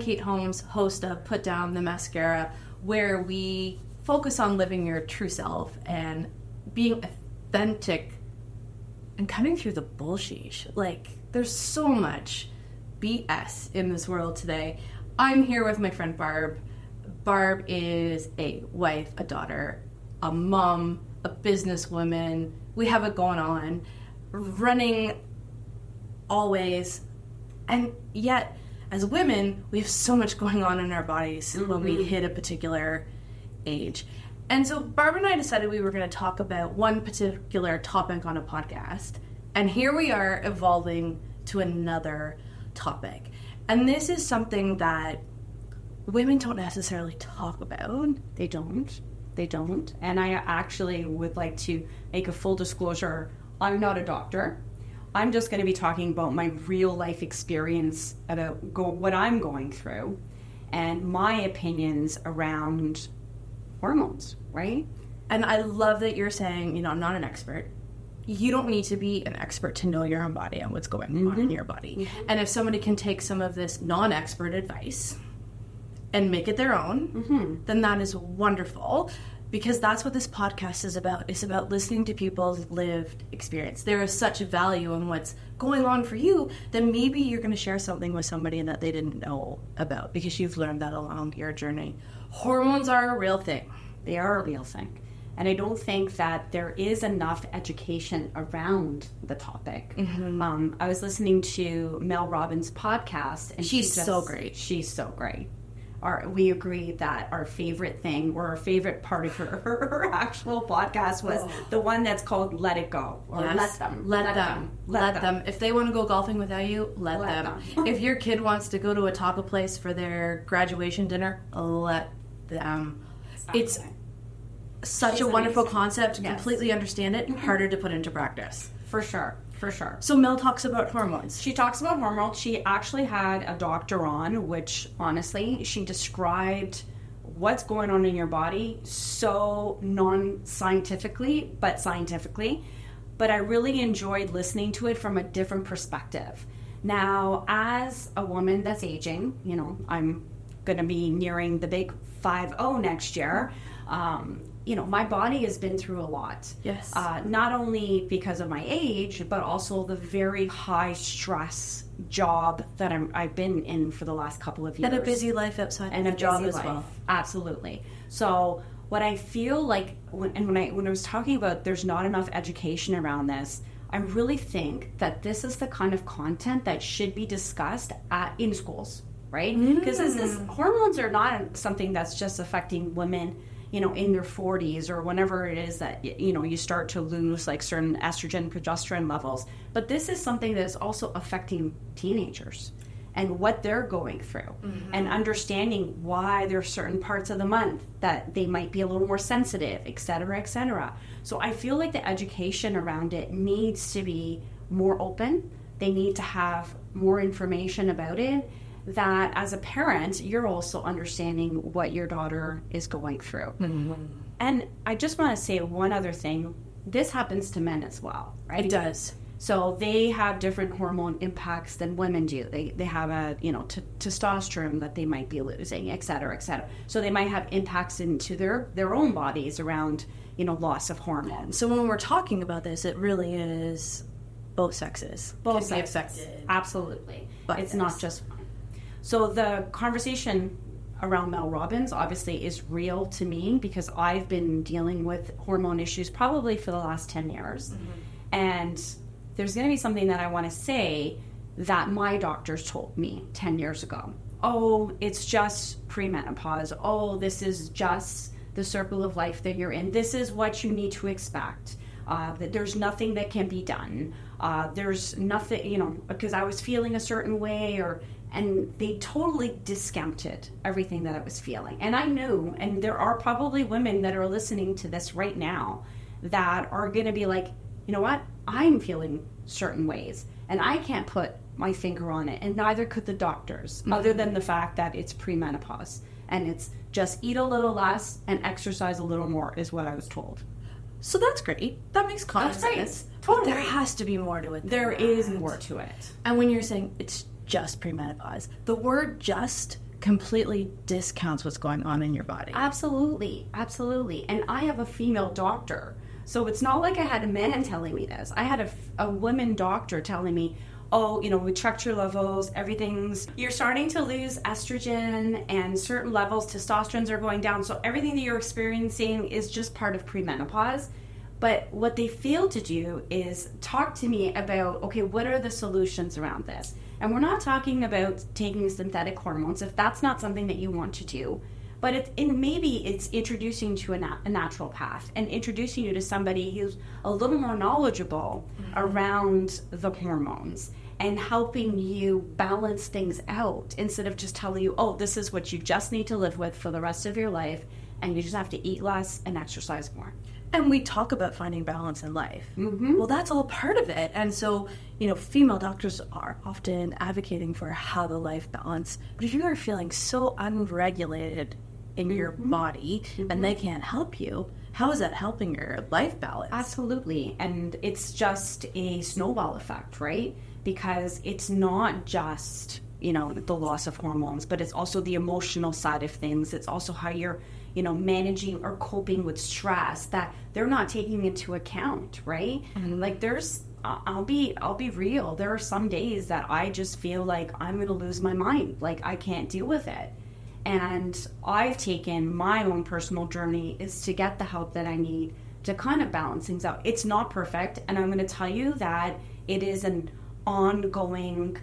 Kate Holmes, host of Put Down the Mascara, where we focus on living your true self and being authentic and cutting through the bullshit. Like, there's so much BS in this world today. I'm here with my friend Barb. Barb is a wife, a daughter, a mom, a businesswoman. We have it going on, running always. And yet, as women, we have so much going on in our bodies when we hit a particular age. And so Barb and I decided we were going to talk about one particular topic on a podcast. And here we are evolving to another topic. And this is something that women don't necessarily talk about. They don't. And I actually would like to make a full disclosure. I'm not a doctor. I'm just going to be talking about my real life experience about what I'm going through and my opinions around hormones, right? And I love that you're saying, I'm not an expert. You don't need to be an expert to know your own body and what's going on in your body. And if somebody can take some of this non-expert advice and make it their own, then that is wonderful, because that's what this podcast is about. It's about listening to people's lived experience. There is such value in what's going on for you that maybe you're going to share something with somebody that they didn't know about because you've learned that along your journey. Hormones are a real thing. They are a real thing. And I don't think that there is enough education around the topic. I was listening to Mel Robbins' podcast, and she's so great. She's so great. We agreed that our favorite thing, or our favorite part of her actual podcast, was the one that's called "Let It Go" or yes. Let them. If they want to go golfing without you, let them. If your kid wants to go to a taco place for their graduation dinner, let them. It's such a wonderful concept. Yes. Completely understand it. Harder to put into practice. For sure. So Mel talks about hormones. She talks about hormones. She actually had a doctor on, which honestly, she described what's going on in your body so non-scientifically, but scientifically. But I really enjoyed listening to it from a different perspective. Now, as a woman that's aging, I'm going to be nearing the big 50 next year. My body has been through a lot. Yes. Not only because of my age, but also the very high stress job that I've been in for the last couple of years. And a busy life outside and of the job as well. Absolutely. So what I feel like, when I was talking about there's not enough education around this, I really think that this is the kind of content that should be discussed in schools, right? Because hormones are not something that's just affecting women in their 40s or whenever it is that, you start to lose like certain estrogen, progesterone levels. But this is something that is also affecting teenagers and what they're going through and understanding why there's certain parts of the month that they might be a little more sensitive, et cetera, et cetera. So I feel like the education around it needs to be more open. They need to have more information about it, that as a parent, you're also understanding what your daughter is going through. And I just want to say one other thing. This happens to men as well, right? It does. So they have different hormone impacts than women do. They have a, testosterone that they might be losing, et cetera, et cetera. So they might have impacts into their own bodies around, loss of hormones. So when we're talking about this, it really is both sexes. Both sexes. Affected. Absolutely. But it's not just one. So the conversation around Mel Robbins obviously is real to me because I've been dealing with hormone issues probably for the last 10 years. And there's going to be something that I want to say that my doctors told me 10 years ago. Oh, it's just premenopause. Oh, this is just the circle of life that you're in. This is what you need to expect. That there's nothing that can be done. There's nothing, because I was feeling a certain way and they totally discounted everything that I was feeling. And I knew, and there are probably women that are listening to this right now that are going to be like, you know what? I'm feeling certain ways and I can't put my finger on it, and neither could the doctors, other than the fact that it's premenopause and it's just eat a little less and exercise a little more is what I was told. So that's great. That makes sense. Totally. There has to be more to it. There is more to it. And when you're saying it's just premenopause, the word just completely discounts what's going on in your body. Absolutely. Absolutely. And I have a female doctor. So it's not like I had a man telling me this. I had a woman doctor telling me, oh, we checked your levels, you're starting to lose estrogen and certain levels, testosterone are going down. So everything that you're experiencing is just part of premenopause. But what they fail to do is talk to me about, okay, what are the solutions around this? And we're not talking about taking synthetic hormones if that's not something that you want to do. But maybe it's introducing you to a natural path and introducing you to somebody who's a little more knowledgeable around the hormones and helping you balance things out instead of just telling you, oh, this is what you just need to live with for the rest of your life and you just have to eat less and exercise more. And we talk about finding balance in life. Well, that's all part of it. And so, female doctors are often advocating for how the life balance. But if you are feeling so unregulated in your body and they can't help you, how is that helping your life balance? Absolutely. And it's just a snowball effect, right? Because it's not just, the loss of hormones, but it's also the emotional side of things. It's also how you're, managing or coping with stress that they're not taking into account, right? And like I'll be real. There are some days that I just feel like I'm going to lose my mind. Like I can't deal with it. And I've taken my own personal journey is to get the help that I need to kind of balance things out. It's not perfect. And I'm going to tell you that it is an ongoing,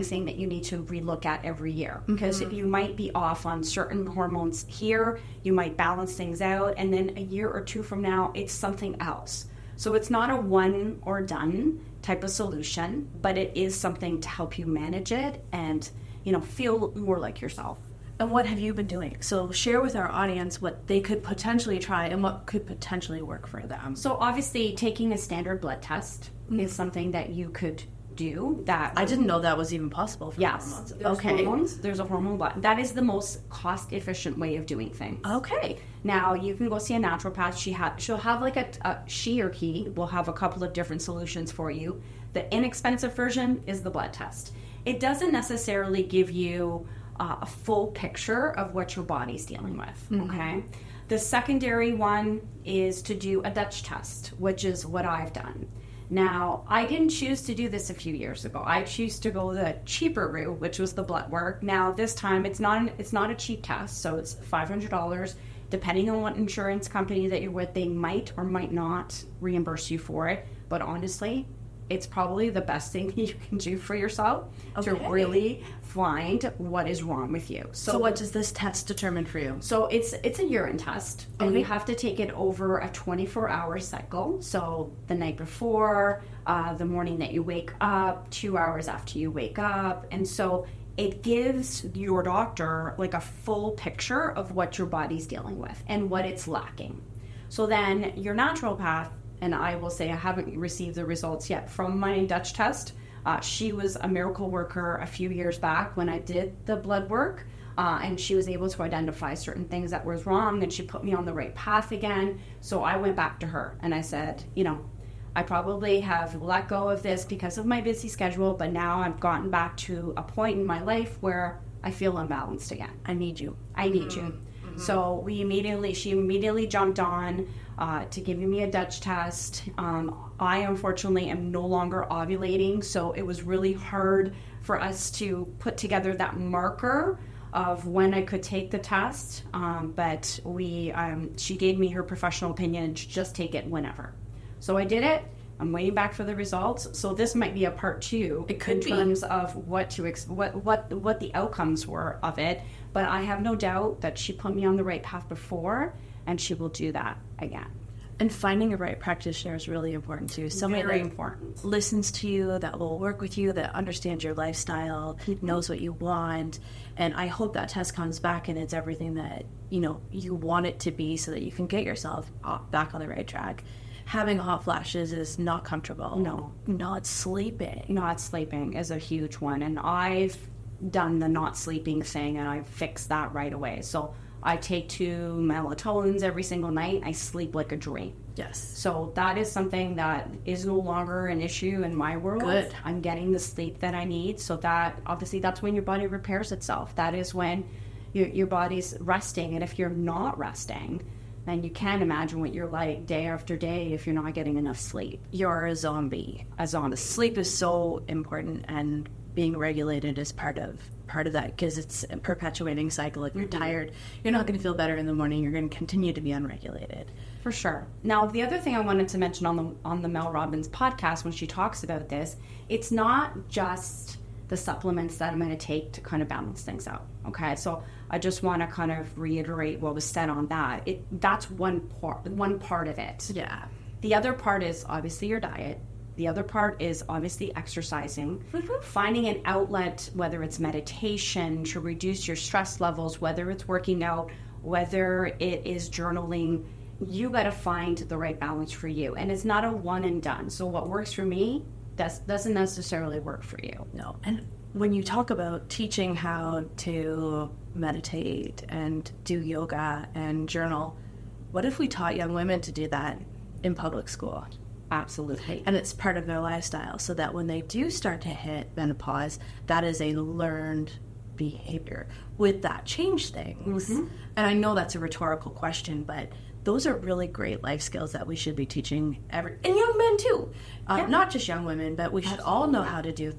thing that you need to relook at every year. Because you might be off on certain hormones here, you might balance things out. And then a year or two from now, it's something else. So it's not a one or done type of solution, but it is something to help you manage it and feel more like yourself. And what have you been doing? So share with our audience what they could potentially try and what could potentially work for them. So obviously taking a standard blood test is something that you could do. That I didn't know that was even possible for hormones. Hormones. There's a hormone blood. That is the most cost efficient way of doing things. Okay. Now you can go see a naturopath. She'll have like she or he will have a couple of different solutions for you. The inexpensive version is the blood test. It doesn't necessarily give you a full picture of what your body's dealing with, okay? The secondary one is to do a Dutch test, which is what I've done. Now, I didn't choose to do this a few years ago. I choose to go the cheaper route, which was the blood work. Now, this time, it's not a cheap test, so it's $500. Depending on what insurance company that you're with, they might or might not reimburse you for it. But honestly, it's probably the best thing you can do for yourself to really find what is wrong with you. So what does this test determine for you? So it's a urine test, and you have to take it over a 24-hour cycle. So the night before, the morning that you wake up, 2 hours after you wake up. And so it gives your doctor like a full picture of what your body's dealing with and what it's lacking. So then your naturopath, and I will say I haven't received the results yet from my Dutch test. She was a miracle worker a few years back when I did the blood work, and she was able to identify certain things that was wrong, and she put me on the right path again. So I went back to her and I said, I probably have let go of this because of my busy schedule, but now I've gotten back to a point in my life where I feel unbalanced again. I need you. So she immediately jumped on to giving me a Dutch test. I unfortunately am no longer ovulating, so it was really hard for us to put together that marker of when I could take the test. But she gave me her professional opinion, just take it whenever. So I did it. I'm waiting back for the results. So this might be a part 2 in terms of what the outcomes were of it. But I have no doubt that she put me on the right path before, and she will do that again. And finding a right practitioner is really important too. Somebody Very that important. listens to you, that will work with you, that understands your lifestyle, knows what you want. And I hope that test comes back and it's everything that you want it to be, so that you can get yourself back on the right track. Having hot flashes is not comfortable. No. Not sleeping. Not sleeping is a huge one. And I've done the not sleeping thing, and I fixed that right away. So I take 2 melatonins every single night. I sleep like a dream. Yes. So that is something that is no longer an issue in my world. Good. I'm getting the sleep that I need. So that, obviously, that's when your body repairs itself. That is when your body's resting. And if you're not resting, then you can't imagine what you're like day after day if you're not getting enough sleep. You're a zombie. Sleep is so important, and being regulated is part of that, because it's a perpetuating cycle. If you're tired, you're not going to feel better in the morning. You're going to continue to be unregulated. For sure. Now, the other thing I wanted to mention on the Mel Robbins podcast, when she talks about this, it's not just the supplements that I'm going to take to kind of balance things out. Okay, so I just want to kind of reiterate what was said on that. That's one part of it. Yeah. The other part is obviously your diet. The other part is obviously exercising, finding an outlet, whether it's meditation to reduce your stress levels, whether it's working out, whether it is journaling. You got to find the right balance for you. And it's not a one and done. So what works for me doesn't necessarily work for you. No. And when you talk about teaching how to meditate and do yoga and journal, what if we taught young women to do that in public school? Absolutely. And it's part of their lifestyle, so that when they do start to hit menopause, that is a learned behavior. With that, change things. Mm-hmm. And I know that's a rhetorical question, but those are really great life skills that we should be teaching and young men too. Not just young women, but we should all know how to do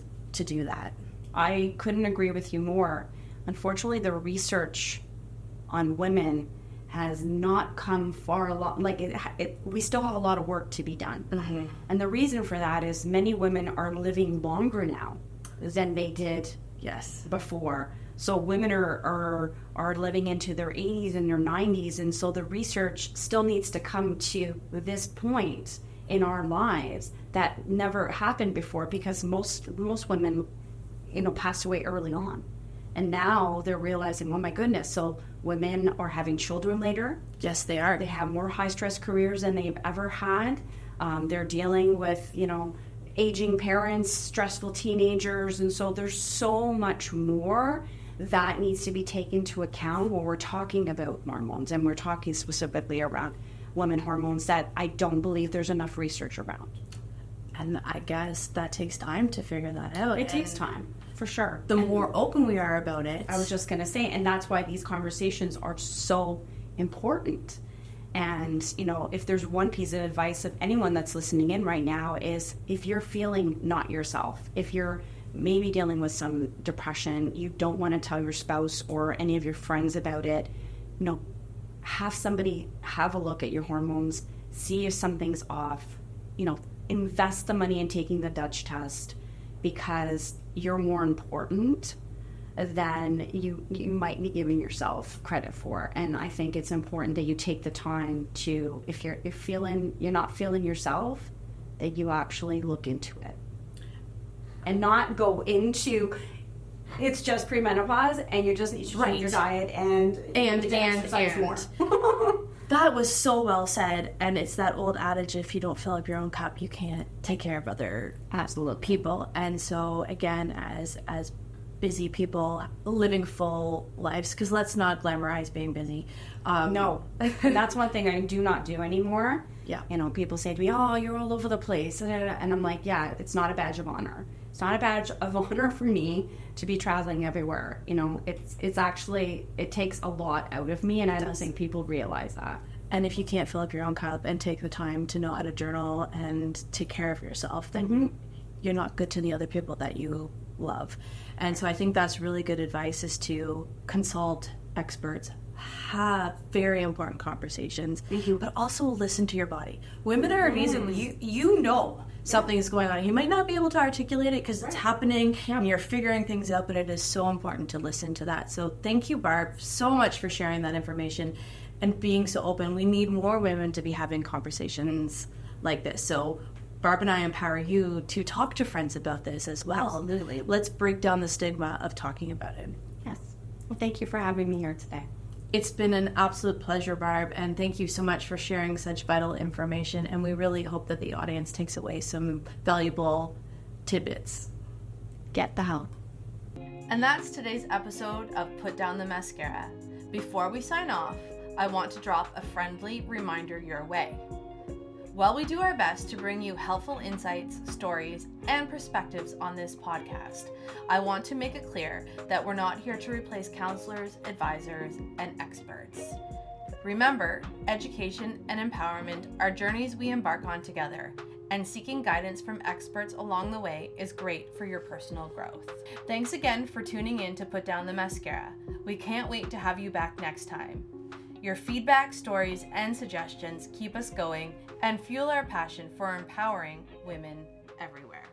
that. I couldn't agree with you more. Unfortunately, the research on women has not come far along. We still have a lot of work to be done. Mm-hmm. And the reason for that is many women are living longer now than they did before. So women are living into their 80s and their 90s, and so the research still needs to come to this point in our lives that never happened before, because most women, passed away early on. And now they're realizing, oh my goodness, so women are having children later. Yes, they are. They have more high-stress careers than they've ever had. They're dealing with, aging parents, stressful teenagers. And so there's so much more that needs to be taken into account when we're talking about hormones. And we're talking specifically around women hormones that I don't believe there's enough research around. And I guess that takes time to figure that out. It takes time. For sure. The more open we are about it. I was just going to say, and that's why these conversations are so important. And, if there's one piece of advice of anyone that's listening in right now is, if you're feeling not yourself, if you're maybe dealing with some depression, you don't want to tell your spouse or any of your friends about it, have somebody have a look at your hormones, see if something's off, invest the money in taking the Dutch test, because you're more important than you might be giving yourself credit for. And I think it's important that you take the time to, if you're not feeling yourself, that you actually look into it. And not go into, it's just premenopause and you just need to change your diet and exercise more. That was so well said, and it's that old adage, if you don't fill up your own cup, you can't take care of other people. And so, again, as busy people living full lives, because let's not glamorize being busy. No, that's one thing I do not do anymore. Yeah. People say to me, oh, you're all over the place. And I'm like, yeah, it's not a badge of honor. It's not a badge of honor for me to be traveling everywhere. It's actually, it takes a lot out of me, and I don't think people realize that. And if you can't fill up your own cup and take the time to know how to journal and take care of yourself, then you're not good to the other people that you love. And so I think that's really good advice, is to consult experts, have very important conversations, but also listen to your body. Women are amazing. You know something is going on. You might not be able to articulate it because it's happening and you're figuring things out, but it is so important to listen to that. So thank you, Barb, so much for sharing that information and being so open. We need more women to be having conversations like this. So Barb and I empower you to talk to friends about this as well. Absolutely. Let's break down the stigma of talking about it. Yes. Well, thank you for having me here today. It's been an absolute pleasure, Barb, and thank you so much for sharing such vital information, and we really hope that the audience takes away some valuable tidbits. Get the help. And that's today's episode of Put Down the Mascara. Before we sign off, I want to drop a friendly reminder your way. While we do our best to bring you helpful insights, stories, and perspectives on this podcast, I want to make it clear that we're not here to replace counselors, advisors, and experts. Remember, education and empowerment are journeys we embark on together, and seeking guidance from experts along the way is great for your personal growth. Thanks again for tuning in to Put Down the Mascara. We can't wait to have you back next time. Your feedback, stories, and suggestions keep us going and fuel our passion for empowering women everywhere.